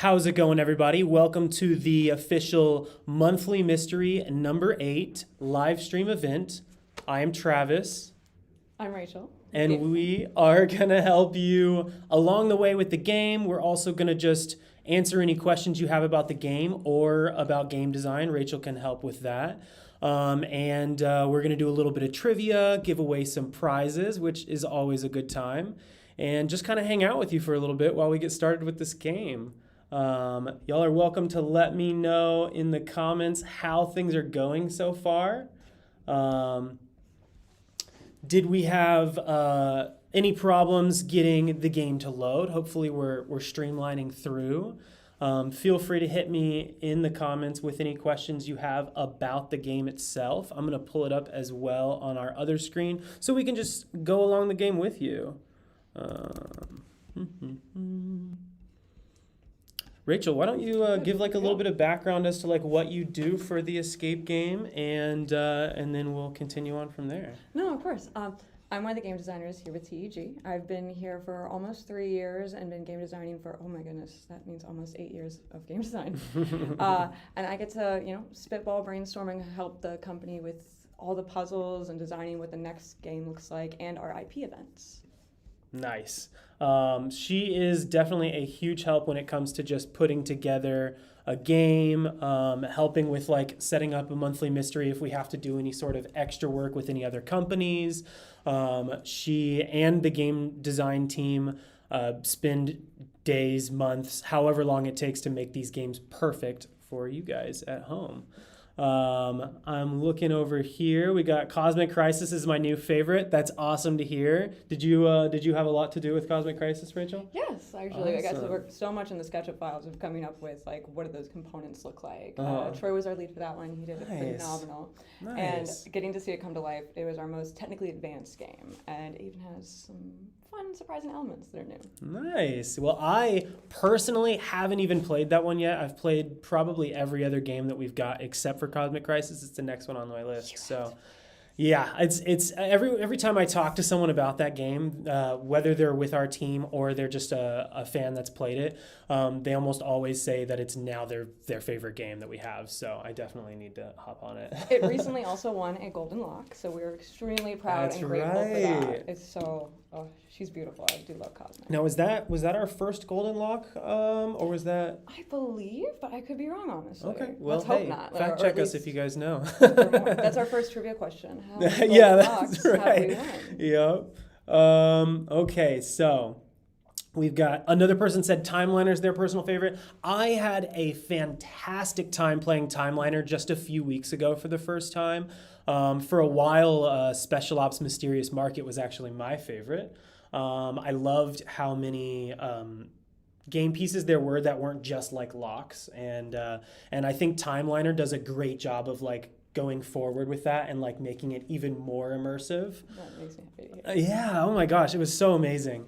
How's it going, everybody? Welcome to the official monthly mystery number 8 live stream event. I am Travis, I'm Rachel. and we are going to help you along the way with the game. We're also going to just answer any questions you have about the game or about game design. Rachel can help with that. And we're going to do a little bit of trivia, give away some prizes, which is always a good time, and just kind of hang out with you for a little bit while we get started with this game. Y'all are welcome to let me know in the comments how things are going so far. Did we have any problems getting the game to load? Hopefully we're streamlining through. Feel free to hit me in the comments with any questions you have about the game itself. I'm going to pull it up as well on our other screen so we can just go along the game with you. Rachel, why don't you give like a little bit of background as to like what you do for the escape game, and then we'll continue on from there. No, of course. I'm one of the game designers here with TEG. I've been here for almost 3 years and been game designing for, oh my goodness, that means almost 8 years of game design. And I get to, spitball, brainstorming, help the company with all the puzzles and designing what the next game looks like and our IP events. Nice. She is definitely a huge help when it comes to just putting together a game, helping with like setting up a monthly mystery if we have to do any sort of extra work with any other companies. She and the game design team spend days, months, however long it takes to make these games perfect for you guys at home. I'm looking over here. We got Cosmic Crisis is my new favorite. That's awesome to hear. Did you have a lot to do with Cosmic Crisis, Rachel? Yes, actually. Awesome. I got to work so much in the SketchUp files of coming up with like what do those components look like. Troy was our lead for that one. He did it phenomenal. Nice. And getting to see it come to life, it was our most technically advanced game, and it even has some fun, surprising elements that are new. Nice. Well, I personally haven't even played that one yet. I've played probably every other game that we've got except for Cosmic Crisis. It's the next one on my list. So, yeah, it's every time I talk to someone about that game, whether they're with our team or they're just a fan that's played it, they almost always say that it's now their favorite game that we have. So I definitely need to hop on it. It recently also won a Golden Lock, so we're extremely proud and grateful for that. It's so, she's beautiful. I do love Cosmic. Now, was that our first Golden Lock, or was that? I believe, but I could be wrong, honestly. Okay, well, let's hope not. Fact check us if you guys know. That's our first trivia question. Yeah, that's right. Yep. Okay, so we've got another person said Timeliner is their personal favorite. I had a fantastic time playing Timeliner just a few weeks ago for the first time. For a while, Special Ops Mysterious Market was actually my favorite. I loved how many game pieces there were that weren't just like locks, and I think Timeliner does a great job of like going forward with that and like making it even more immersive. That makes me happy to hear. Yeah, oh my gosh, it was so amazing.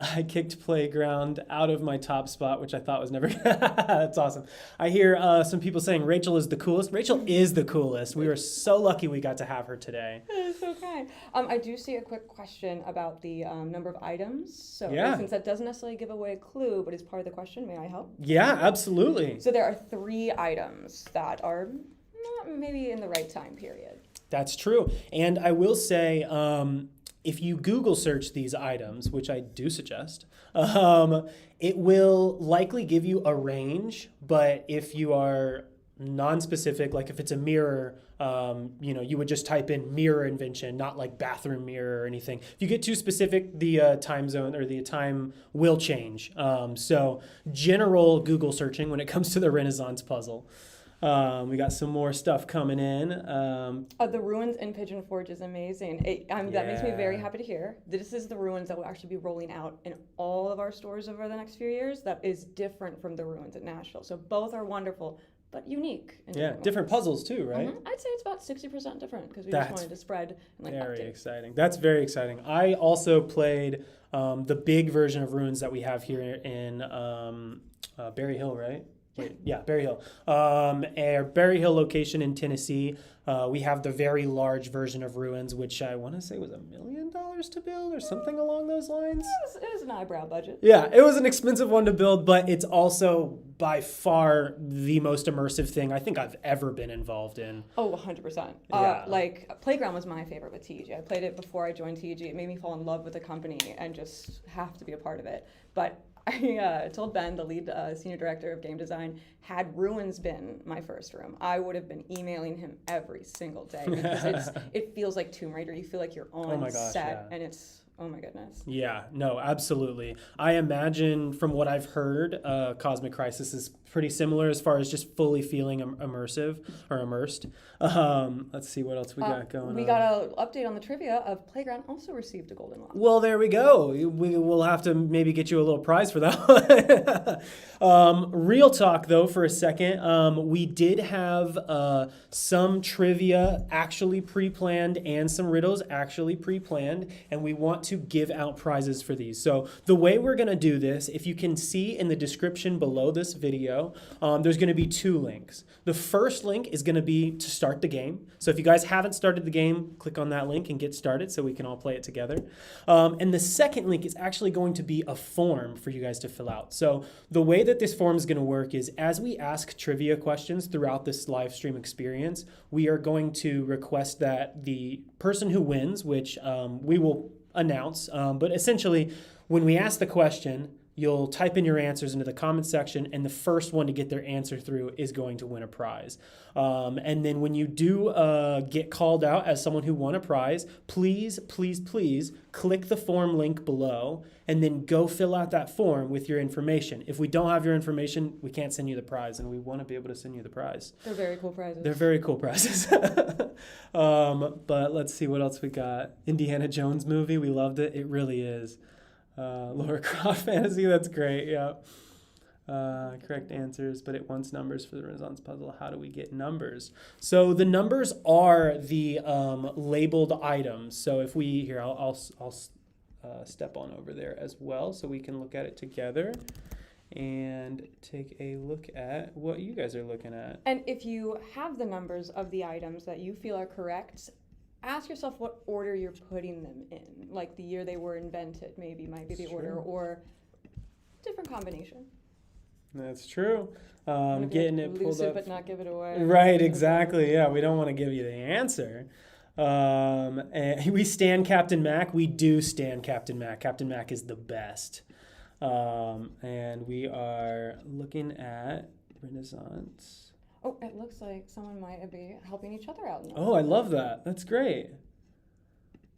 I kicked Playground out of my top spot, which I thought was never. That's awesome. I hear some people saying Rachel is the coolest. Rachel is the coolest. We were so lucky we got to have her today. It's okay. I do see a quick question about the number of items. So since that doesn't necessarily give away a clue, but is part of the question, may I help? Yeah, absolutely. So there are 3 items that are not maybe in the right time period. That's true. And I will say, if you Google search these items, which I do suggest, it will likely give you a range. But if you are non-specific, like if it's a mirror, you would just type in mirror invention, not like bathroom mirror or anything. If you get too specific, the time zone or the time will change. So general Google searching when it comes to the Renaissance puzzle. We got some more stuff coming in. The ruins in Pigeon Forge is amazing. That makes me very happy to hear. This is the ruins that will actually be rolling out in all of our stores over the next few years. That is different from the ruins at Nashville. So both are wonderful, but unique. Different puzzles too, right? Mm-hmm. I'd say it's about 60% different because we just wanted to spread and very update. Exciting. That's very exciting. I also played the big version of ruins that we have here in Berry Hill, right? Berry Hill. Our Berry Hill location in Tennessee, we have the very large version of Ruins, which I want to say was $1 million to build or something along those lines. It was an eyebrow budget. Yeah, it was an expensive one to build, but it's also by far the most immersive thing I think I've ever been involved in. Oh, 100%. Yeah. Like, Playground was my favorite with TEG. I played it before I joined TEG. It made me fall in love with the company and just have to be a part of it. But I told Ben, the lead senior director of game design, had Ruins been my first room, I would have been emailing him every single day because it feels like Tomb Raider. You feel like you're on set, and it's, oh my goodness. Yeah, no, absolutely. I imagine from what I've heard, Cosmic Crisis is pretty similar as far as just fully feeling immersive or immersed. Let's see what else we got going on. We got an update on the trivia of Playground also received a golden lock. Well, there we go. We will have to maybe get you a little prize for that one. Real talk, though, for a second. We did have some trivia actually pre-planned and some riddles actually pre-planned, and we want to give out prizes for these. So the way we're going to do this, if you can see in the description below this video, there's going to be 2 links. The first link is going to be to start the game. So if you guys haven't started the game, click on that link and get started so we can all play it together. And the second link is actually going to be a form for you guys to fill out. So the way that this form is going to work is as we ask trivia questions throughout this live stream experience, we are going to request that the person who wins, which we will announce, but essentially when we ask the question, you'll type in your answers into the comment section, and the first one to get their answer through is going to win a prize. And then when you do get called out as someone who won a prize, please, please, please click the form link below and then go fill out that form with your information. If we don't have your information, we can't send you the prize, and we want to be able to send you the prize. They're very cool prizes. They're very cool prizes. But let's see what else we got. Indiana Jones movie, we loved it. It really is. Lara Croft fantasy, that's great, yeah. Correct answers, but it wants numbers for the Renaissance puzzle. How do we get numbers? So the numbers are the labeled items. So if we, here, I'll step on over there as well so we can look at it together and take a look at what you guys are looking at. And if you have the numbers of the items that you feel are correct, ask yourself what order you're putting them in. Like the year they were invented maybe might be the order, or different combination. That's true. Getting it pulled up. But not give it away. Right, exactly. Yeah, we don't want to give you the answer. And we stand Captain Mac. We do stand Captain Mac. Captain Mac is the best. And we are looking at Renaissance. Oh, it looks like someone might be helping each other out. Oh, I love that. That's great.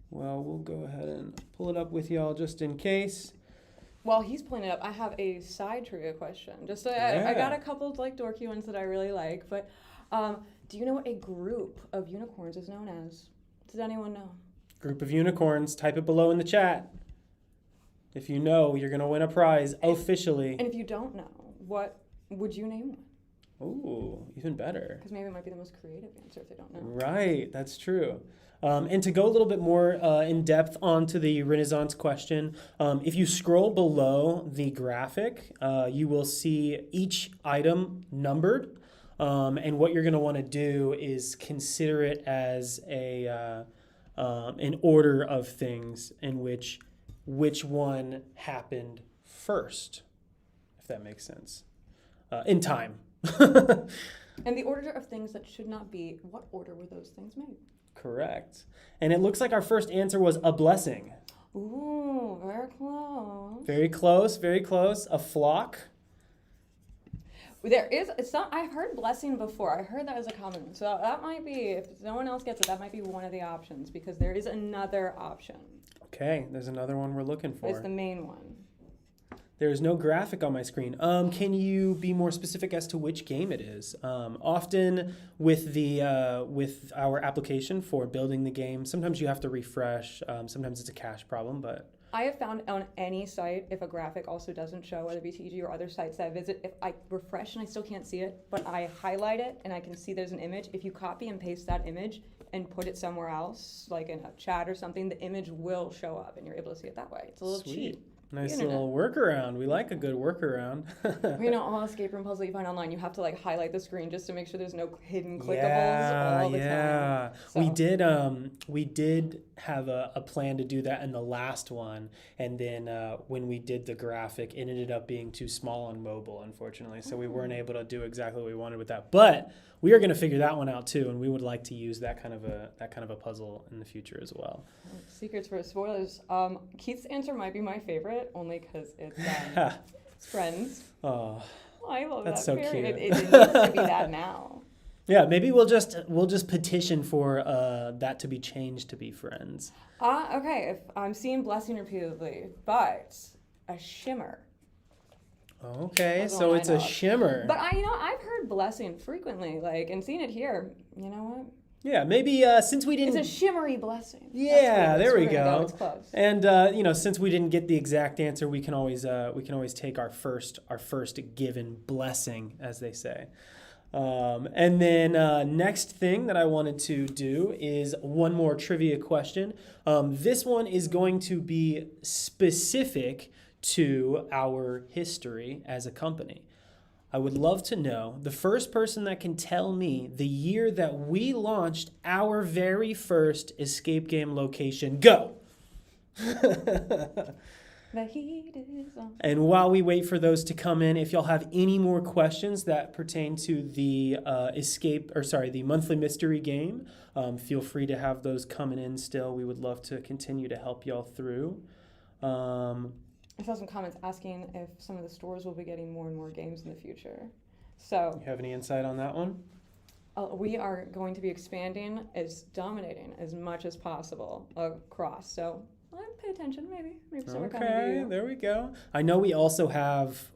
Well, we'll go ahead and pull it up with y'all just in case. While he's pulling it up, I have a side trivia question. Just so I got a couple like dorky ones that I really like. But do you know what a group of unicorns is known as? Does anyone know? Group of unicorns. Type it below in the chat. If you know, you're going to win a prize officially. And if you don't know, what would you name one? Ooh, even better. Because maybe it might be the most creative answer if they don't know. Right, that's true. And to go a little bit more in depth onto the Renaissance question, if you scroll below the graphic, you will see each item numbered. And what you're going to want to do is consider it as an order of things in which one happened first, if that makes sense, in time. And the order of things that should not be, what order were those things made? Correct. And it looks like our first answer was a blessing. Ooh, very close. Very close, very close. A flock. There is some. I've heard blessing before. I heard that as a common one. So that might be, if no one else gets it, that might be one of the options because there is another option. Okay, there's another one we're looking for. It's the main one. There's no graphic on my screen. Can you be more specific as to which game it is? Often with our application for building the game, sometimes you have to refresh. Sometimes it's a cache problem, but I have found on any site, if a graphic also doesn't show, whether it be TG or other sites that I visit, if I refresh and I still can't see it, but I highlight it and I can see there's an image, if you copy and paste that image and put it somewhere else, like in a chat or something, the image will show up and you're able to see it that way. It's a little cheat. Nice internet. little workaround. We like a good workaround. All escape room puzzles you find online, you have to like highlight the screen just to make sure there's no hidden clickables all the time. So. We did have a plan to do that in the last one, and then when we did the graphic, it ended up being too small on mobile, unfortunately. So we weren't able to do exactly what we wanted with that. But we are going to figure that one out too, and we would like to use that kind of a puzzle in the future as well. Secrets for spoilers. Keith's answer might be my favorite, only because it's Friends. Oh, I love that's that. so Period. cute. It needs to be that now. Yeah, maybe we'll just petition for that to be changed to be Friends. Okay. If I'm seeing blessing repeatedly, but a shimmer. Okay, so it's a shimmer. But I've heard blessing frequently, and seen it here. You know what? Yeah, maybe since we didn't. It's a shimmery blessing. Yeah, there we go. It's close. And since we didn't get the exact answer, we can always take our first given blessing, as they say. And then next thing that I wanted to do is one more trivia question. This one is going to be specific to our history as a company. I would love to know the first person that can tell me the year that we launched our very first escape game location. Go! The heat is on. And while we wait for those to come in, if y'all have any more questions that pertain to the the monthly mystery game, feel free to have those coming in still. We would love to continue to help y'all through. I saw some comments asking if some of the stores will be getting more and more games in the future. So, you have any insight on that one? we are going to be expanding, dominating as much as possible across. So, pay attention, maybe some coming to you. There we go. I know we also have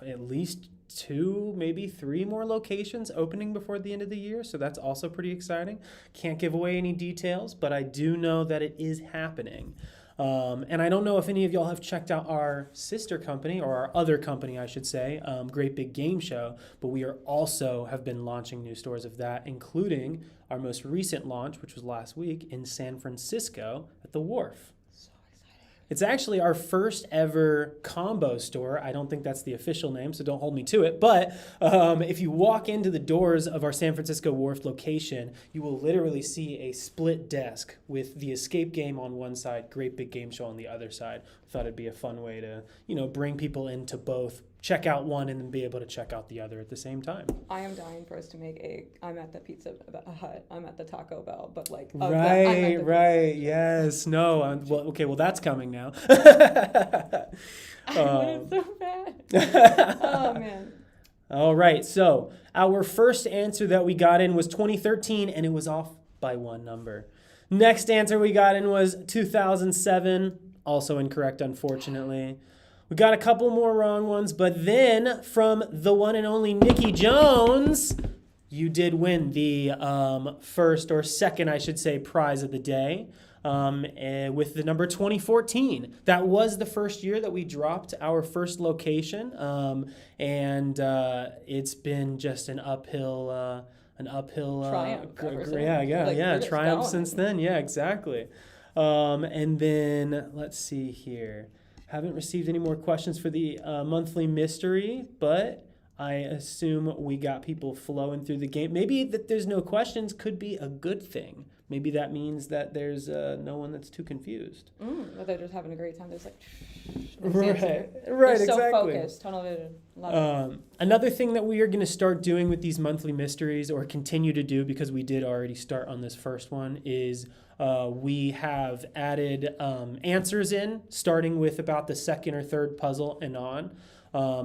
at least 2, maybe 3 more locations opening before the end of the year, so that's also pretty exciting. Can't give away any details, but I do know that it is happening. And I don't know if any of y'all have checked out our sister company, or our other company, I should say, Great Big Game Show, but we are also have been launching new stores of that, including our most recent launch, which was last week in San Francisco at the Wharf. It's actually our first ever combo store. I don't think that's the official name, so don't hold me to it. But if you walk into the doors of our San Francisco Wharf location, you will literally see a split desk with the escape game on one side, Great Big Game Show on the other side. I thought it'd be a fun way to, bring people into both, check out one and then be able to check out the other at the same time. I am dying for us to make I'm at the Pizza Hut, I'm at the Taco Bell, but Right, yes, no, well, that's coming now. I wanted so bad. Oh, man. All right, so our first answer that we got in was 2013, and it was off by 1 number. Next answer we got in was 2007, also incorrect, unfortunately. We got a couple more wrong ones, but then from the one and only Nikki Jones, you did win the first or second, I should say, prize of the day with the number 2014. That was the first year that we dropped our first location, and it's been just an uphill triumph. Triumph since then. Yeah, exactly. And then let's see here. Haven't received any more questions for the monthly mystery, but I assume we got people flowing through the game. Maybe that there's no questions could be a good thing. Maybe that means that there's no one that's too confused. Or they're just having a great time. There's right, they're exactly. So focused, tunnel vision. Love it. Another thing that we are going to start doing with these monthly mysteries, or continue to do because we did already start on this first one, is we have added answers in, starting with about the second or third puzzle and on.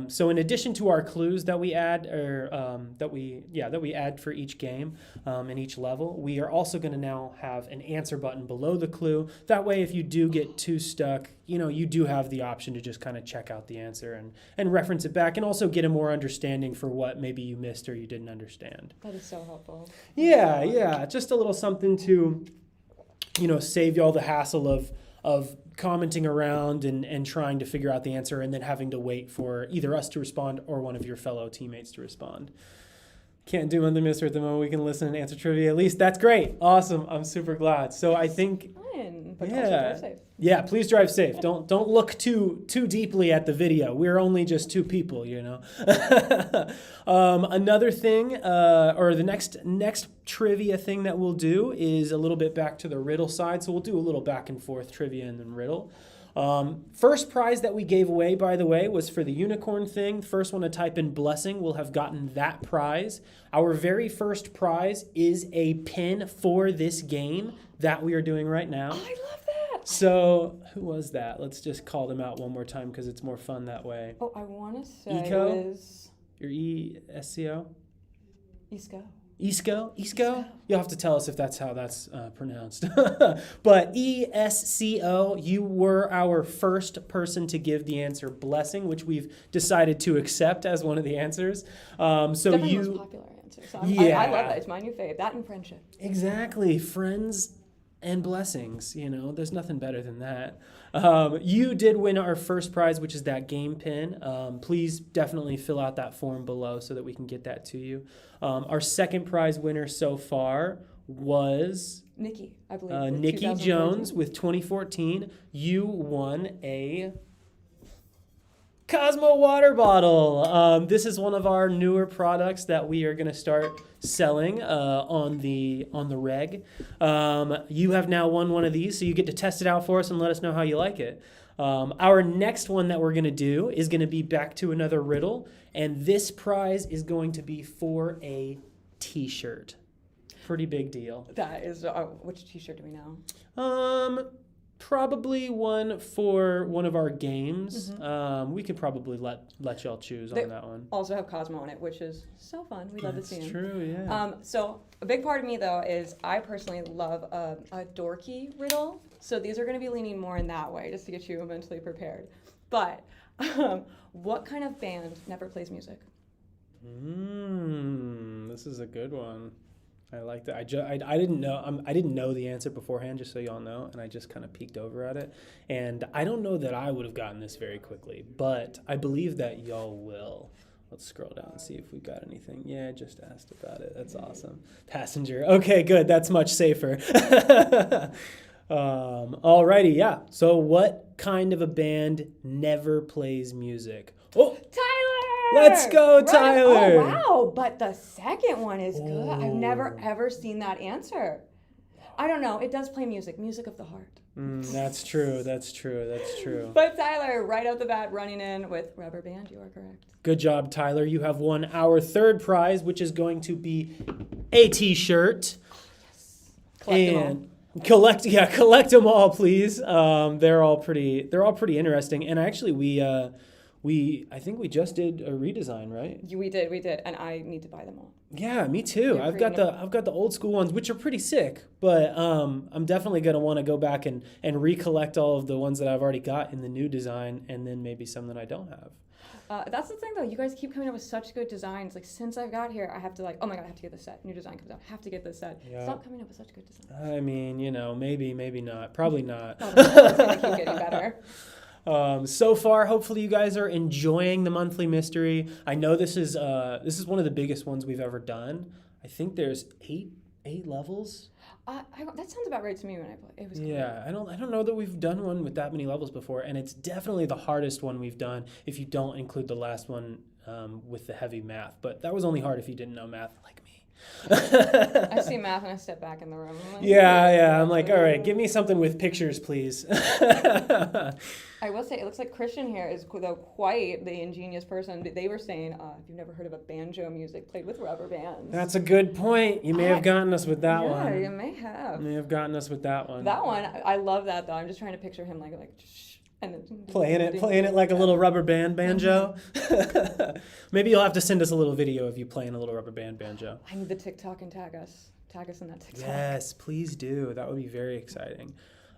So in addition to our clues that we add, that we add for each game and each level, we are also going to now have an answer button below the clue. That way, if you do get too stuck, you do have the option to just kind of check out the answer and reference it back, and also get a more understanding for what maybe you missed or you didn't understand. That is so helpful. Yeah, just a little something to, save y'all the hassle of commenting around and trying to figure out the answer and then having to wait for either us to respond or one of your fellow teammates to respond. Can't do Monthly Mystery at the moment. We can listen and answer trivia at least. That's great. Awesome. I'm super glad. So I think... Fun, but Yeah. also drive safe. Yeah, please drive safe. Don't look too deeply at the video. We're only just two people, you know. Another thing, or the next trivia thing that we'll do is a little bit back to the riddle side. So we'll do a little back and forth trivia and then riddle. First prize that we gave away, by the way, was for the unicorn thing. First one to type in blessing will have gotten that prize. Our very first prize is a pin for this game that we are doing right now. I love that. So who was that? Let's just call them out one more time because it's more fun that way. Oh, I want to say Eco? it was Your ESCO? Isco. Isco? You'll have to tell us if that's how that's pronounced. But ESCO, you were our first person to give the answer blessing, which we've decided to accept as one of the answers. So Definitely you... the most popular answer. So Yeah. I love that. It's my new fave. That and friendship. Exactly. Friends and blessings, you know, there's nothing better than that. You did win our first prize, which is that game pin. Please definitely fill out that form below so that we can get that to you. Our second prize winner so far was Nikki, I believe. with Nikki 2014. Jones with 2014. You won a Cosmo water bottle. This is one of our newer products that we are going to start selling on the reg. You have now won one of these, so you get to test it out for us and let us know how you like it. Our next one that we're going to do is going to be back to another riddle, and this prize is going to be for a t-shirt. Pretty big deal. That is, which t-shirt do we know? Probably one for one of our games. We could probably let y'all choose They on that one. Also have Cosmo on it, which is so fun. We love to see him. That's true, yeah. So a big part of me, though, is I personally love a dorky riddle. So these are going to be leaning more in that way, just to get you mentally prepared. But what kind of band never plays music? This is a good one. I like that. I didn't know. I didn't know the answer beforehand, just so y'all know, and I just kind of peeked over at it. And I don't know that I would have gotten this very quickly, but I believe that y'all will. Let's scroll down and see if we got anything. Yeah, I just asked about it. That's awesome. Passenger. Okay, good. That's much safer. Alrighty, yeah. So what kind of a band never plays music? Oh, Tyler! Let's go, Right. Tyler! Oh, wow. But the second one is good. I've never, ever seen that answer. I don't know. It does play music. Music of the heart. That's true. That's true. But Tyler, right out the bat, running in with Rubber Band. You are correct. Good job, Tyler. You have won our third prize, which is going to be a t-shirt. Collect them all. Collect them all, please. They're all pretty interesting. And actually, I think we just did a redesign, right? We did, and I need to buy them all. Yeah, me too. Yeah, I've got the old school ones, which are pretty sick. But I'm definitely gonna want to go back and recollect all of the ones that I've already got in the new design, and then maybe some that I don't have. That's the thing, though. You guys keep coming up with such good designs. Like, since I've got here, I have to oh my God, I have to get this set. New design comes out. I have to get this set. Yeah. Stop coming up with such good designs. I mean, maybe not. Probably not. It's gonna keep getting better. So far, hopefully you guys are enjoying the monthly mystery. I know this is one of the biggest ones we've ever done. I think there's eight levels. That sounds about right to me when I play. It was cool. Yeah, I don't know that we've done one with that many levels before, and it's definitely the hardest one we've done if you don't include the last one with the heavy math. But that was only hard if you didn't know math like me. I see math and I step back in the room. I'm like, Yeah. I'm like, all right, give me something with pictures, please. I will say, it looks like Christian here is though quite the ingenious person. They were saying, if you've never heard of a banjo music played with rubber bands. That's a good point. You may have gotten us with that one. Yeah, you may have. You may have gotten us with that one. That one, I love that though. I'm just trying to picture him like shh, and then playing it like a little rubber band banjo. Maybe you'll have to send us a little video of you playing a little rubber band banjo. I need the TikTok and tag us in that TikTok. Yes, please do. That would be very exciting.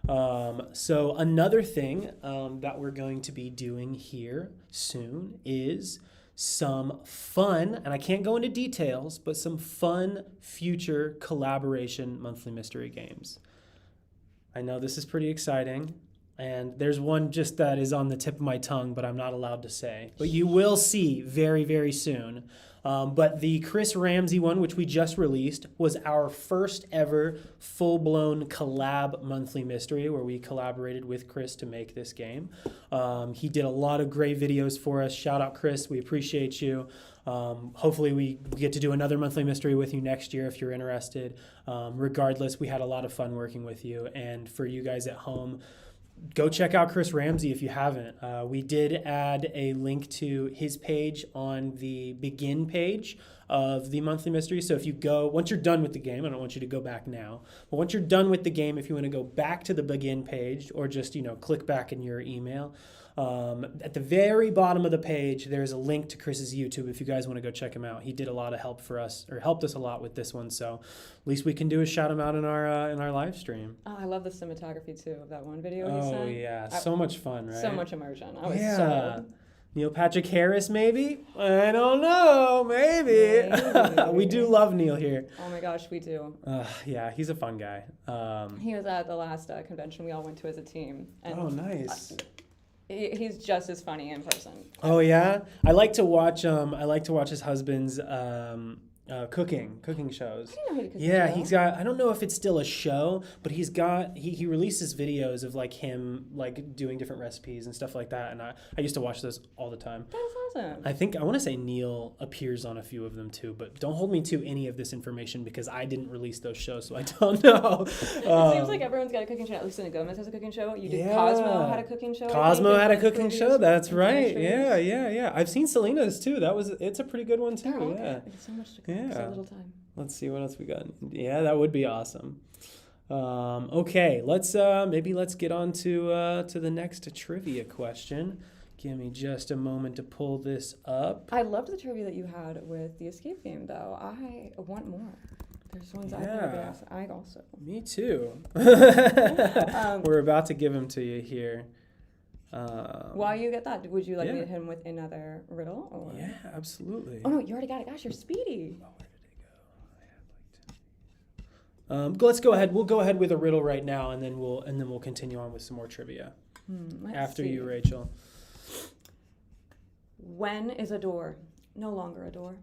So another thing that we're going to be doing here soon is some fun, and I can't go into details, but some fun future collaboration monthly mystery games. I know this is pretty exciting. And there's one just that is on the tip of my tongue, but I'm not allowed to say. But you will see very, very soon. But the Chris Ramsey one, which we just released, was our first ever full-blown collab monthly mystery where we collaborated with Chris to make this game. He did a lot of great videos for us. Shout out, Chris. We appreciate you. Hopefully we get to do another monthly mystery with you next year if you're interested. Regardless, we had a lot of fun working with you. And for you guys at home, go check out Chris Ramsey if you haven't. We did add a link to his page on the begin page of the monthly mystery. So if you go, once you're done with the game, I don't want you to go back now, but once you're done with the game, if you want to go back to the begin page or just, click back in your email, at the very bottom of the page, there's a link to Chris's YouTube if you guys want to go check him out. He did a lot of help for us, or helped us a lot with this one. So least we can do is shout him out in our live stream. Oh, I love the cinematography too of that one video he sent. Oh yeah, so much fun, right? So much immersion. I was so... Neil Patrick Harris, maybe? I don't know, maybe. We do love Neil here. Oh my gosh, we do. Yeah, he's a fun guy. He was at the last convention we all went to as a team. And oh, nice. He's just as funny in person. Oh yeah, I like to watch his husband's cooking shows. I didn't know he could Yeah, show. he's got, I don't know if it's still a show, but he releases videos of like him like doing different recipes and stuff like that, and I used to watch those all the time. That's awesome. I want to say Neil appears on a few of them too, but don't hold me to any of this information because I didn't release those shows, so I don't know. It seems like everyone's got a cooking show. At least Selena Gomez has a cooking show. You did Cosmo had a cooking show. Cosmo had a cooking show. That's right. Yeah. I've seen Selena's too. It's a pretty good one too. Okay. Yeah. There's so much to cook. So little time. Let's see what else we got. Yeah, that would be awesome. Okay, let's get on to the next trivia question. Give me just a moment to pull this up. I loved the trivia that you had with the escape game, though. I want more. There's ones I've never been asked. I also. Me too. We're about to give them to you here. While you get that, would you like me to hit him with another riddle? Or? Yeah, absolutely. Oh no, you already got it. Gosh, you're speedy. Oh, where did it go? Let's go ahead. We'll go ahead with a riddle right now, and then we'll continue on with some more trivia. After you, Rachel. When is a door no longer a door?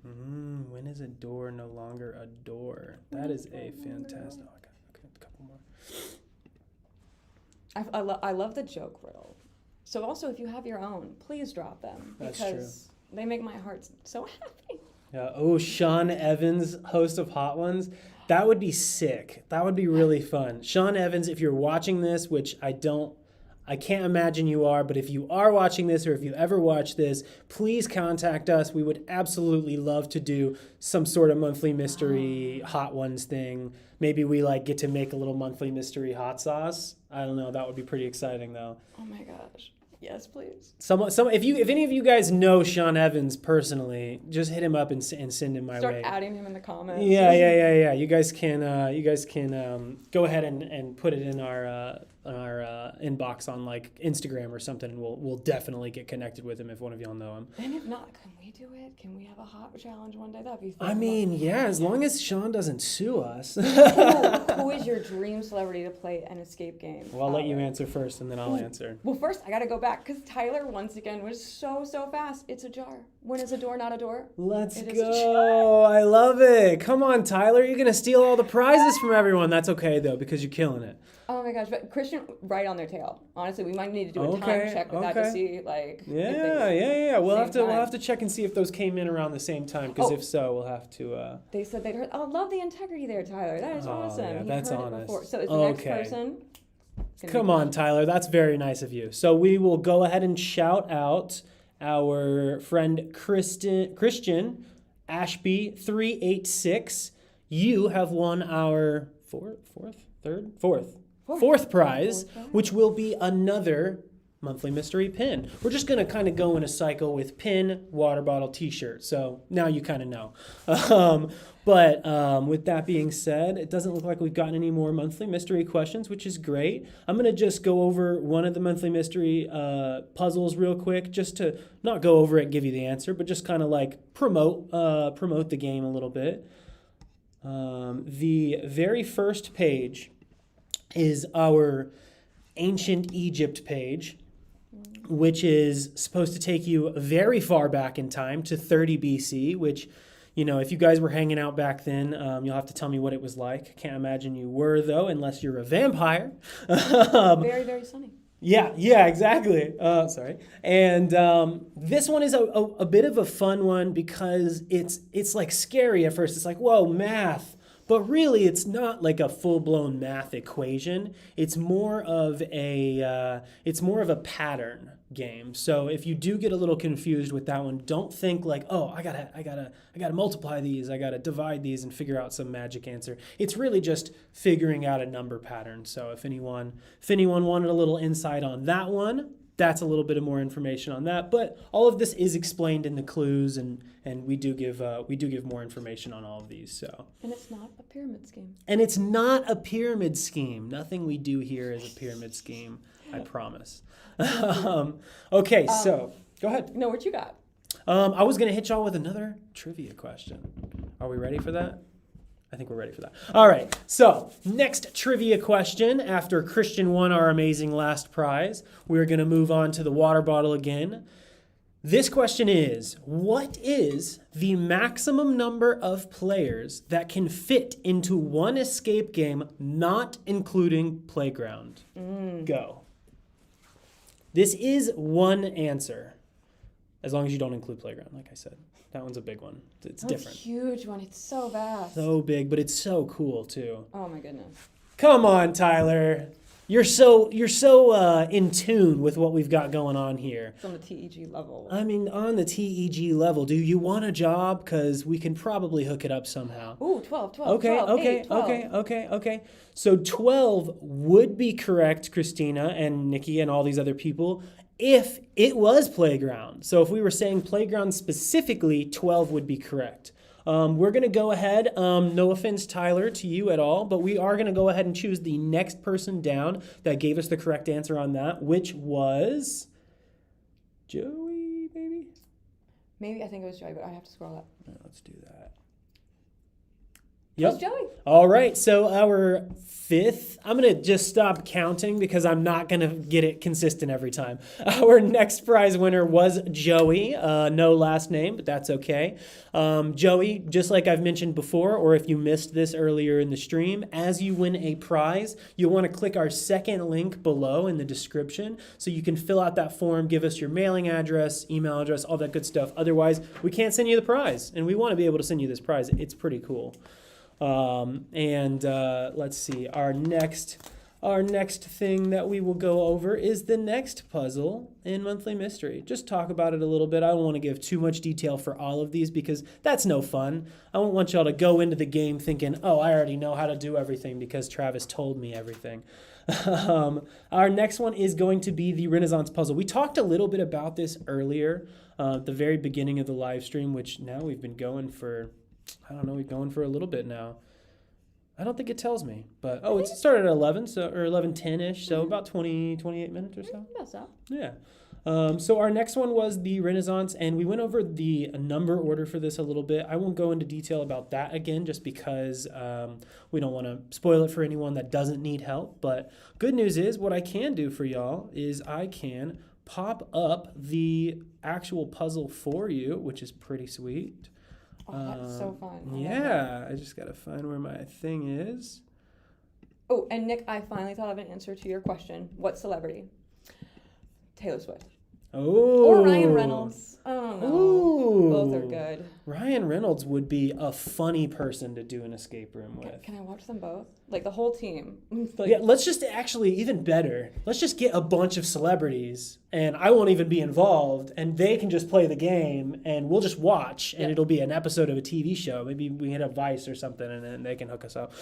When is a door no longer a door? That is a fantastic. Oh, okay, a couple more. I love the joke riddle. So also, if you have your own, please drop them because they make my heart so happy. Yeah. Oh, Sean Evans, host of Hot Ones. That would be sick. That would be really fun. Sean Evans, if you're watching this, which I can't imagine you are, but if you are watching this or if you ever watch this, please contact us. We would absolutely love to do some sort of monthly mystery Hot Ones thing. Maybe we get to make a little monthly mystery hot sauce. I don't know. That would be pretty exciting though. Oh my if any of you guys know Sean Evans personally, just hit him up and send him my way. Start adding him in the comments. Yeah. You guys can go ahead and put it in our inbox on Instagram or something, and we'll definitely get connected with him if one of y'all know him. And if not, can we do it? Can we have a hot challenge one day? That'd be fun. I mean, as long as Sean doesn't sue us. Who is your dream celebrity to play an escape game? Well, I'll let you answer first, and then I'll answer. Well, first I gotta go back because Tyler once again was so fast. It's a jar. When is a door not a door? Let's go. I love it. Come on, Tyler. You're gonna steal all the prizes from everyone. That's okay though, because you're killing it. Oh my gosh, but Christian right on their tail. Honestly, we might need to do a time check with that to see Yeah. We'll have to check and see if those came in around the same time, because if so, we'll have to They said they'd heard. I love the integrity there, Tyler. That is awesome. Yeah, that's honest. So is the next person? Come on, Tyler. That's very nice of you. So we will go ahead and shout out our friend Christian Ashby 386. You have won our fourth prize, which will be another monthly mystery pin. We're just going to kind of go in a cycle with pin, water bottle, t-shirt. So now you kind of know. But with that being said, it doesn't look like we've gotten any more monthly mystery questions, which is great. I'm going to just go over one of the monthly mystery puzzles real quick, just to not go over it and give you the answer, but just kind of promote the game a little bit. The very first page is our ancient Egypt page, which is supposed to take you very far back in time to 30 BC, which, you know, if you guys were hanging out back then, you'll have to tell me what it was like. Can't imagine you were, though, unless you're a vampire. Very, very sunny. Yeah, exactly. Sorry. And this one is a bit of a fun one because it's like scary at first. It's like, whoa, math. But really, it's not like a full-blown math equation. It's more of a pattern game. So if you do get a little confused with that one, don't think like, oh, I gotta multiply these, I gotta divide these and figure out some magic answer. It's really just figuring out a number pattern. So if anyone wanted a little insight on that one, that's a little bit of more information on that. But all of this is explained in the clues, and we do give more information on all of these. So. And it's not a pyramid scheme. And it's not a pyramid scheme. Nothing we do here is a pyramid scheme. I promise. Okay, so go ahead. No, what you got? I was gonna hit y'all with another trivia question. Are we ready for that? I think we're ready for that. All right, so next trivia question. After Christian won our amazing last prize, we're going to move on to the water bottle again. This question is, what is the maximum number of players that can fit into one escape game, not including Playground? Go. This is one answer, as long as you don't include Playground, like I said. That one's a big one. It's different. A huge one. It's so vast. So big, but it's so cool too. Oh my goodness. Come on, Tyler. You're so in tune with what we've got going on here. It's on the TEG level. I mean, on the TEG level. Do you want a job? Because we can probably hook it up somehow. Ooh, 12. Okay. 12. So 12 would be correct, Christina and Nikki and all these other people, if it was Playground. So if we were saying Playground specifically, 12 would be correct. We're going to go ahead, no offense, Tyler, to you at all, but we are going to go ahead and choose the next person down that gave us the correct answer on that, which was Joey, maybe? Maybe, I think it was Joey, but I have to scroll up. Let's do that. Yep. Joey. All right, so our fifth, I'm going to just stop counting because I'm not going to get it consistent every time. Our next prize winner was Joey. No last name, but that's okay. Joey, just like I've mentioned before, or if you missed this earlier in the stream, as you win a prize, you'll want to click our second link below in the description so you can fill out that form, give us your mailing address, email address, all that good stuff. Otherwise, we can't send you the prize, and we want to be able to send you this prize. It's pretty cool. Let's see, our next thing that we will go over is the next puzzle in Monthly Mystery. Just talk about it a little bit. I don't want to give too much detail for all of these because that's no fun. I don't want y'all to go into the game thinking, oh, I already know how to do everything because Travis told me everything. Our next one is going to be the Renaissance puzzle. We talked a little bit about this earlier at the very beginning of the live stream, which now we've been going for... I don't know, we're going for a little bit now. I don't think it tells me, but it started at 11, so or 11:10ish, so about 28 minutes or so. That's up. Yeah. So our next one was the Renaissance, and we went over the number order for this a little bit. I won't go into detail about that again, just because we don't want to spoil it for anyone that doesn't need help. But good news is, what I can do for y'all is I can pop up the actual puzzle for you, which is pretty sweet. Oh, that's so fun. Yeah, I just got to find where my thing is. Oh, and Nick, I finally thought of an answer to your question. What celebrity? Taylor Swift. Oh. Or Ryan Reynolds. I don't know. Ooh. Both are good. Ryan Reynolds would be a funny person to do an escape room with. Can I watch them both? Like the whole team. Yeah, let's just actually, even better, let's just get a bunch of celebrities and I won't even be involved and they can just play the game and we'll just watch and it'll be an episode of a TV show. Maybe we hit a Vice or something and then they can hook us up.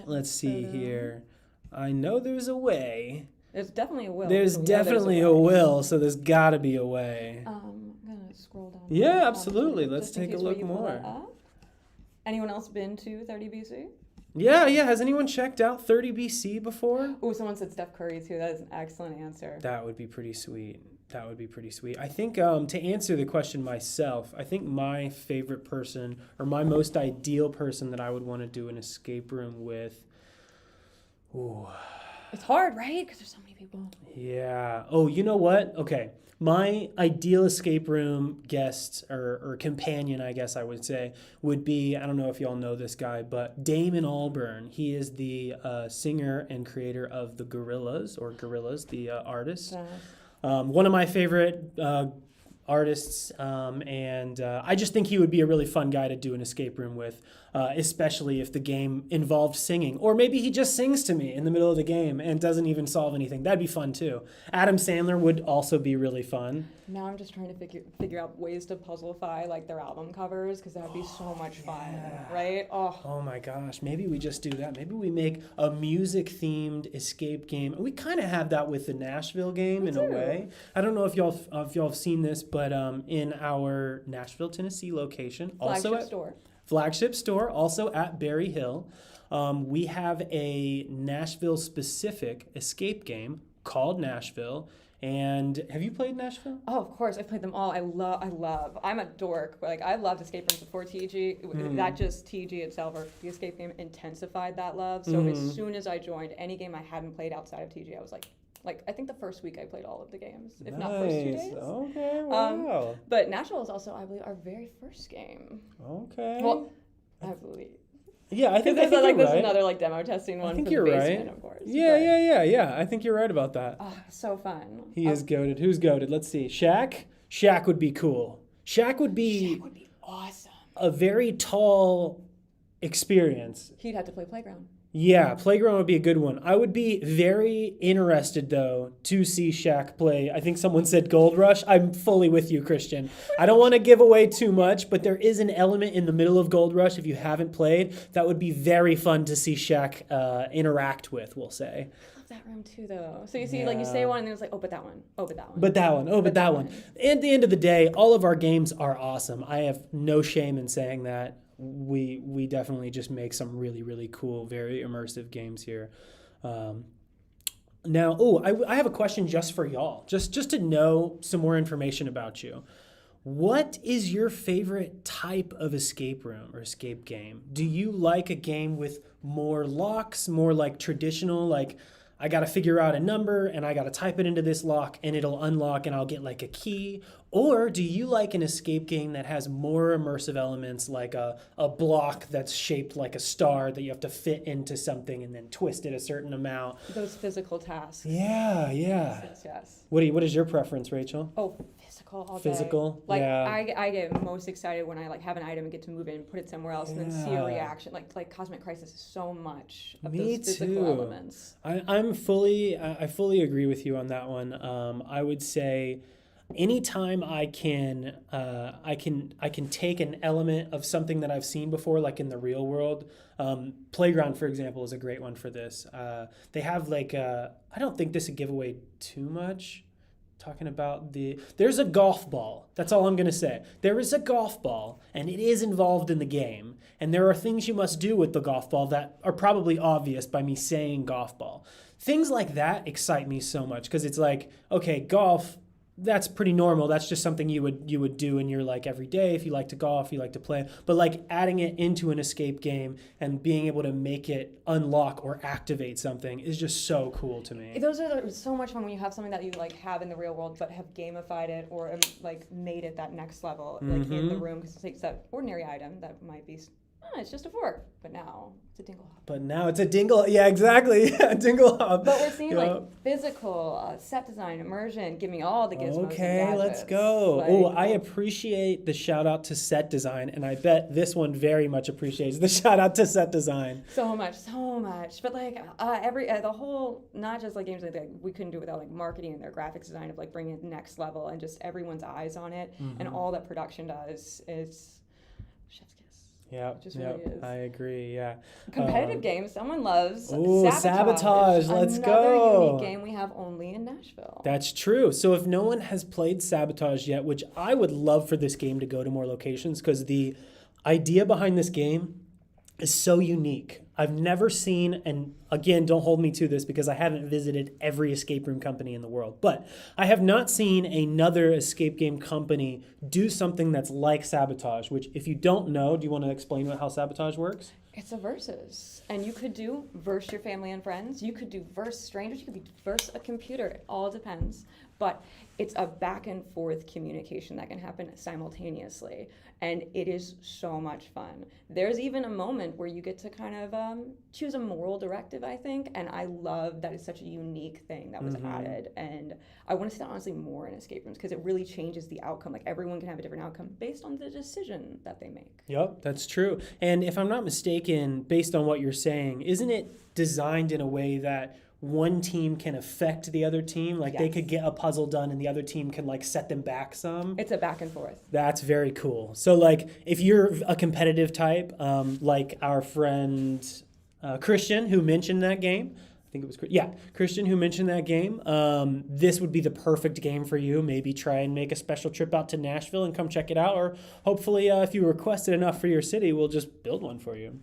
Let's see here. I know there's a way. There's definitely a will. There's definitely a will, so there's got to be a way. I'm going to scroll down. Yeah, absolutely. Let's take a look more. Anyone else been to 30 BC? Yeah. Has anyone checked out 30 BC before? Oh, someone said Steph Curry, too. That is an excellent answer. That would be pretty sweet. I think to answer the question myself, I think my favorite person or my most ideal person that I would want to do an escape room with, Ooh. It's hard, right? Because there's so many people. Yeah. Oh, you know what? Okay. My ideal escape room guest or companion, I guess I would say, would be, I don't know if y'all know this guy, but Damon Albarn. He is the singer and creator of the Gorillaz, the artist. So, One of my favorite artists, and I just think he would be a really fun guy to do an escape room with, especially if the game involved singing. Or maybe he just sings to me in the middle of the game and doesn't even solve anything. That'd be fun too. Adam Sandler would also be really fun. now I'm just trying to figure out ways to puzzleify like their album covers because that'd be so much fun, right? Oh my gosh, maybe we just do that. Maybe we make a music-themed escape game. We kind of have that with the Nashville game in a way. I don't know if y'all have seen this, but in our Nashville, Tennessee location, flagship store, also at Berry Hill, we have a Nashville-specific escape game called Nashville. And have you played Nashville? Oh, of course. I've played them all. I love. I'm a dork. Like, I loved escape rooms before TG. That just TG itself, or the escape game, intensified that love. So as soon as I joined any game I hadn't played outside of TG, I was like I think the first week I played all of the games, if not first 2 days. Okay, wow. But Nashville is also, I believe, our very first game. Okay. Well, I believe. Yeah, I think there's you're right. another like demo testing one. I think for you're the basement, right. Of course. Yeah. I think you're right about that. Oh, so fun. He is goated. Who's goated? Let's see. Shaq? Shaq would be cool. Shaq would be awesome. A very tall experience. He'd have to play Playground. Yeah, Playground would be a good one. I would be very interested, though, to see Shaq play. I think someone said Gold Rush. I'm fully with you, Christian. I don't want to give away too much, but there is an element in the middle of Gold Rush, if you haven't played, that would be very fun to see Shaq interact with, we'll say. I love that room, too, though. So you see, like, you say one, and then it's like, oh, but that one. Oh, but that one. But that one. Oh, but that one. At the end of the day, all of our games are awesome. I have no shame in saying that. We definitely just make some really, really cool, very immersive games here. Now, I have a question just for y'all, just to know some more information about you. What is your favorite type of escape room or escape game? Do you like a game with more locks, more like traditional, like I got to figure out a number and I got to type it into this lock and it'll unlock and I'll get like a key? Or do you like an escape game that has more immersive elements like a block that's shaped like a star that you have to fit into something and then twist it a certain amount? Those physical tasks. Yeah. Yes. What is your preference, Rachel? Oh, physical all day. Physical? Like, yeah. I get most excited when I like have an item and get to move it and put it somewhere else and then see a reaction. Like Cosmic Crisis is so much of Me those physical too. elements. I fully agree with you on that one. I would say anytime I can take an element of something that I've seen before, like in the real world. Playground, for example, is a great one for this. They have like I don't think this would give away too much. Talking about there's a golf ball. That's all I'm going to say. There is a golf ball, and it is involved in the game. And there are things you must do with the golf ball that are probably obvious by me saying golf ball. Things like that excite me so much because it's like, okay, golf, that's pretty normal. That's just something you would do in your like every day if you like to golf, you like to play. But like adding it into an escape game and being able to make it unlock or activate something is just so cool to me. Those are so much fun when you have something that you like have in the real world but have gamified it or like made it that next level like in the room because it takes that ordinary item that might be it's just a fork, but now it's a dingle hop. But now it's a dingle, yeah, exactly, a dingle hop. But we're seeing like physical, set design, immersion. Give me all the gizmos. Okay, and let's go. Like, I appreciate the shout out to set design, and I bet this one very much appreciates the shout out to set design. So much. But like the whole, not just like games like that, we couldn't do without like marketing and their graphics design of like bringing it next level and just everyone's eyes on it, and all that production does is chef's kiss. Yeah, really is. I agree. Yeah, competitive games. Someone loves Sabotage. Let's go. Another unique game we have only in Nashville. That's true. So if no one has played Sabotage yet, which I would love for this game to go to more locations, because the idea behind this game is so unique. I've never seen, and again, don't hold me to this because I haven't visited every escape room company in the world, but I have not seen another escape game company do something that's like Sabotage, which if you don't know, do you want to explain how Sabotage works? It's a versus. And you could do verse your family and friends. You could do verse strangers. You could be verse a computer. It all depends. But it's a back and forth communication that can happen simultaneously. And it is so much fun. There's even a moment where you get to kind of choose a moral directive, I think. And I love that it's such a unique thing that was added. And I want to see that honestly more in escape rooms because it really changes the outcome. Like everyone can have a different outcome based on the decision that they make. Yep, that's true. And if I'm not mistaken, based on what you're saying, isn't it designed in a way that one team can affect the other team? Like they could get a puzzle done and the other team can like set them back some. It's a back and forth. That's very cool. So like if you're a competitive type, like our friend Christian who mentioned that game, I think it was Christian who mentioned that game, this would be the perfect game for you. Maybe try and make a special trip out to Nashville and come check it out. Or hopefully if you request it enough for your city, we'll just build one for you.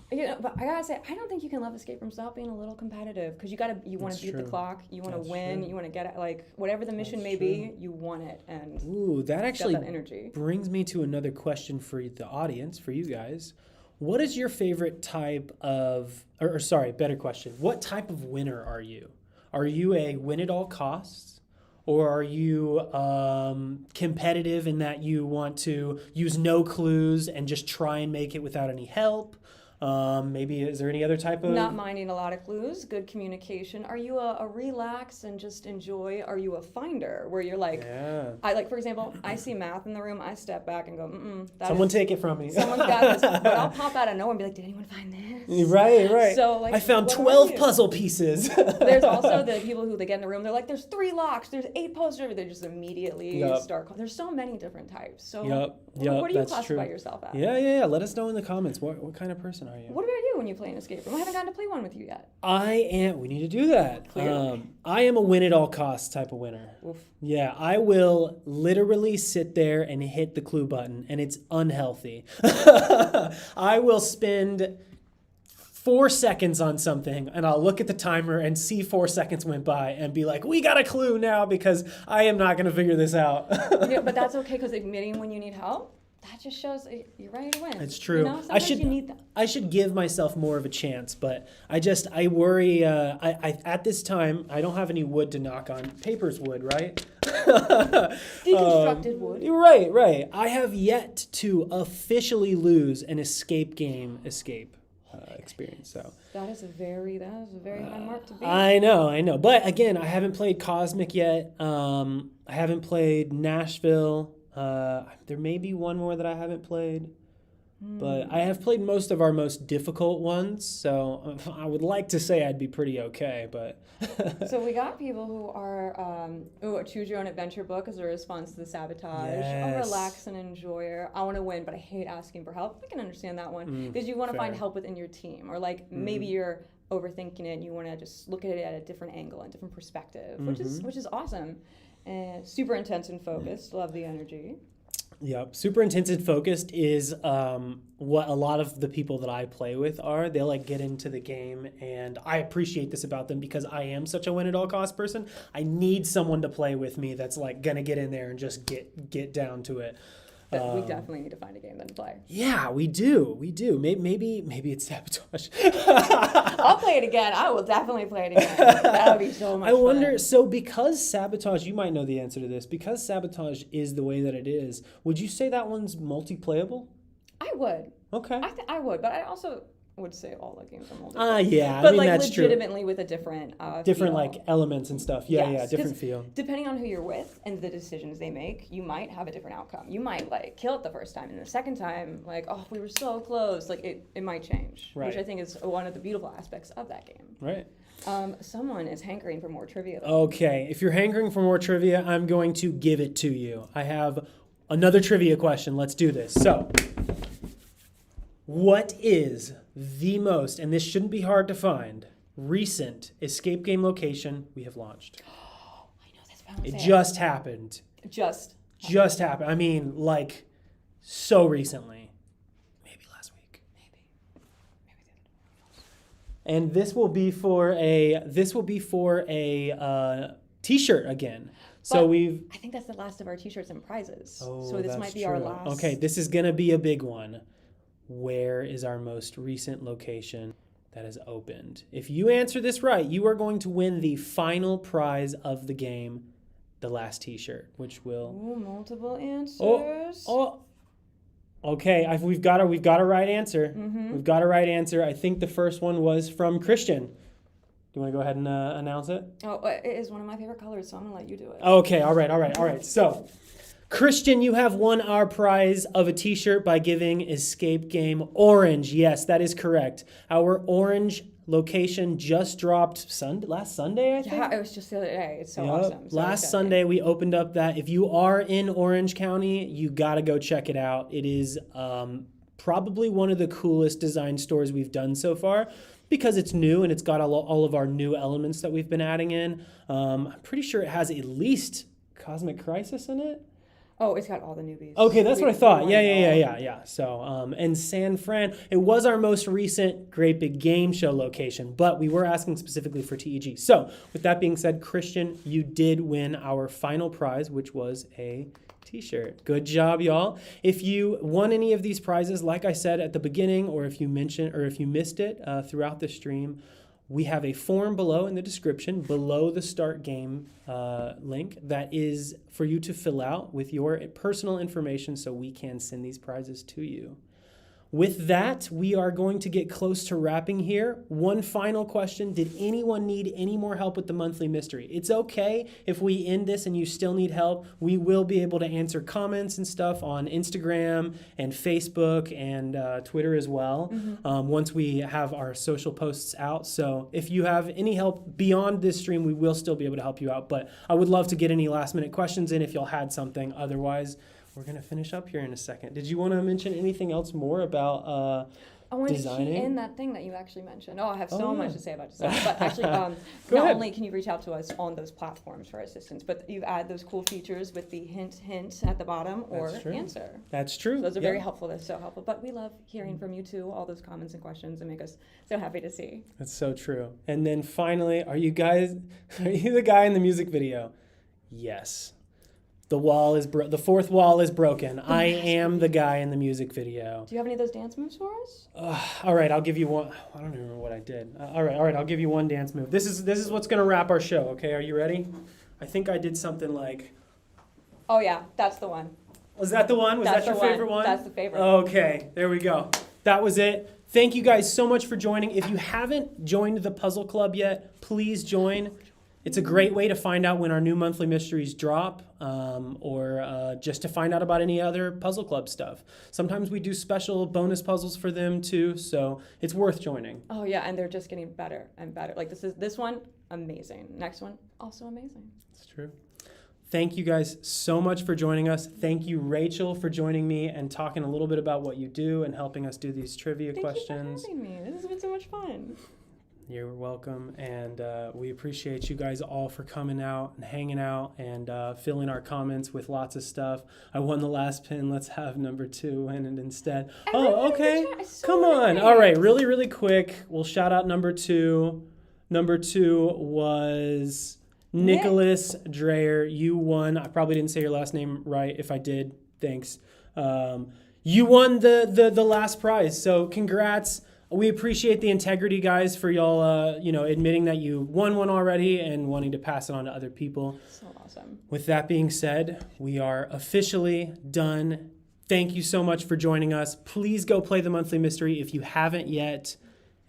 But I gotta say, I don't think you can love escape rooms without being a little competitive because you want to beat the clock, you want to win, you want to get it, like whatever the mission may be, you want it, and that actually that energy brings me to another question for the audience, for you guys. What is your favorite type of, better question. What type of winner are you? Are you a win at all costs? Or are you competitive in that you want to use no clues and just try and make it without any help? Maybe is there any other type of... Not minding a lot of clues, good communication. Are you a relax and just enjoy? Are you a finder where you're like, for example, I see math in the room, I step back and go, someone take it from me. Someone's got this. But I'll pop out of nowhere and be like, did anyone find this? Right. So like, I found 12 puzzle pieces. There's also the people who they get in the room, they're like, there's 3 locks, there's 8 posters, they just immediately start. There's so many different types. So what do you classify yourself as? Yeah. Let us know in the comments. What kind of person are you? What about you when you play an escape room? I haven't gotten to play one with you yet. We need to do that. I am a win at all costs type of winner. Oof. Yeah, I will literally sit there and hit the clue button, and it's unhealthy. I will spend 4 seconds on something, and I'll look at the timer and see 4 seconds went by and be like, we got a clue now because I am not going to figure this out. But that's okay because admitting when you need help, that just shows you're ready to win. It's true. Sometimes you need that. I should give myself more of a chance, but I worry. I at this time I don't have any wood to knock on. Paper's wood, right? Deconstructed wood. Right. I have yet to officially lose an escape experience. So that is a very high mark to beat. I know. But again, I haven't played Cosmic yet. I haven't played Nashville. There may be one more that I haven't played, but I have played most of our most difficult ones, so I would like to say I'd be pretty okay, but... So we got people who are, choose your own adventure book as a response to the sabotage, a relax and enjoyer. I want to win, but I hate asking for help. I can understand that one, because you want to find help within your team, or like maybe you're overthinking it and you want to just look at it at a different angle and different perspective, which is awesome. And super intense and focused. Love the energy. Yep. Super intense and focused is what a lot of the people that I play with are. They'll like get into the game, and I appreciate this about them because I am such a win at all cost person. I need someone to play with me that's like gonna get in there and just get down to it. But we definitely need to find a game then to play. Yeah, we do. Maybe it's Sabotage. I'll play it again. I will definitely play it again. That would be so much fun. I wonder, so because Sabotage, you might know the answer to this, because Sabotage is the way that it is, would you say that one's multiplayable? I would. Okay. I would, but I also would say all the games are multiplayer. But like that's legitimately true. With a different different feel. Like elements and stuff. Yeah, different feel. Depending on who you're with and the decisions they make, you might have a different outcome. You might like kill it the first time, and the second time, like, oh, we were so close. Like it might change, right. Which I think is one of the beautiful aspects of that game. Right. Someone is hankering for more trivia. Okay, if you're hankering for more trivia, I'm going to give it to you. I have another trivia question. Let's do this. So, what is the most, and this shouldn't be hard to find, recent escape game location we have launched? Oh, I know this, but I won't It say just happened. Just happened. I mean, like, so recently. Maybe last week. Maybe And this will be for a t-shirt again. So I think that's the last of our t-shirts and prizes. Oh, so this might be our last. Okay, this is gonna be a big one. where is our most recent location that has opened? If you answer this right, you are going to win the final prize of the game, the last t-shirt, which will... Ooh, multiple answers. Okay, we've got a right answer. Mm-hmm. We've got a right answer. I think the first one was from Christian. Do you want to go ahead and announce it? Oh, it is one of my favorite colors, so I'm going to let you do it. Okay, all right. So, Christian, you have won our prize of a t-shirt by giving Escape Game orange. Yes, that is correct. Our orange location just dropped last Sunday, I think? Yeah, it was just the other day. It's so awesome. So last exciting. Sunday, we opened up that. If you are in Orange County, you got to go check it out. It is probably one of the coolest design stores we've done so far because it's new and it's got all of our new elements that we've been adding in. I'm pretty sure it has at least Cosmic Crisis in it. Oh, it's got all the newbies. Okay, that's what I thought. Yeah. So, and San Fran, it was our most recent Great Big Game Show location, but we were asking specifically for TEG. So, with that being said, Christian, you did win our final prize, which was a t-shirt. Good job, y'all. If you won any of these prizes, like I said at the beginning, or if you missed it throughout the stream, we have a form below in the description, below the start game link, that is for you to fill out with your personal information so we can send these prizes to you. With that, we are going to get close to wrapping here. One final question. Did anyone need any more help with the monthly mystery? It's okay if we end this and you still need help. We will be able to answer comments and stuff on Instagram and Facebook and Twitter as well once we have our social posts out. So if you have any help beyond this stream, we will still be able to help you out. But I would love to get any last minute questions in if y'all had something. Otherwise, we're going to finish up here in a second. Did you want to mention anything else more about I want designing? to key in that thing that you actually mentioned. Oh, I have so much to say about design. But actually, Go not ahead. only can you reach out to us on those platforms for assistance, but you add those cool features with the hint at the bottom or That's true. answer. That's true. So those are Yeah. very helpful. They're so helpful. But we love hearing from you too, all those comments and questions, and make us so happy to see. That's so true. And then finally, are you the guy in the music video? Yes. The fourth wall is broken. I am the guy in the music video. Do you have any of those dance moves for us? All right, I'll give you one. I don't even remember what I did. All right, I'll give you one dance move. This is what's gonna wrap our show. Okay, are you ready? I think I did something like. Oh yeah, that's the one. Was that the one? Was that your favorite one? That's the favorite. Okay, there we go. That was it. Thank you guys so much for joining. If you haven't joined the Puzzle Club yet, please join. It's a great way to find out when our new monthly mysteries drop, or just to find out about any other Puzzle Club stuff. Sometimes we do special bonus puzzles for them too, so it's worth joining. Oh yeah, and they're just getting better and better. Like this one, amazing. Next one, also amazing. It's true. Thank you guys so much for joining us. Thank you, Rachel, for joining me and talking a little bit about what you do and helping us do these trivia questions. Thank you for having me. This has been so much fun. You're welcome, and we appreciate you guys all for coming out and hanging out and filling our comments with lots of stuff. I won the last pin. Let's have number 2 win it instead. Oh, okay. Come on. All right, really, really quick. We'll shout out number 2. Number 2 was Nicholas Dreyer. You won. I probably didn't say your last name right. If I did, thanks. You won the last prize, so congrats. We appreciate the integrity, guys, for y'all, admitting that you won one already and wanting to pass it on to other people. So awesome. With that being said, we are officially done. Thank you so much for joining us. Please go play the monthly mystery if you haven't yet.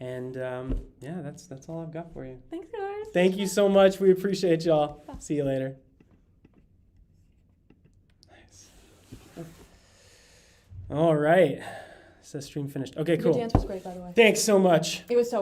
And that's all I've got for you. Thanks, guys. Thank you so much. We appreciate y'all. See you later. Nice. All right. So stream finished. Okay, cool. Your dance was great, by the way. Thanks so much. It was so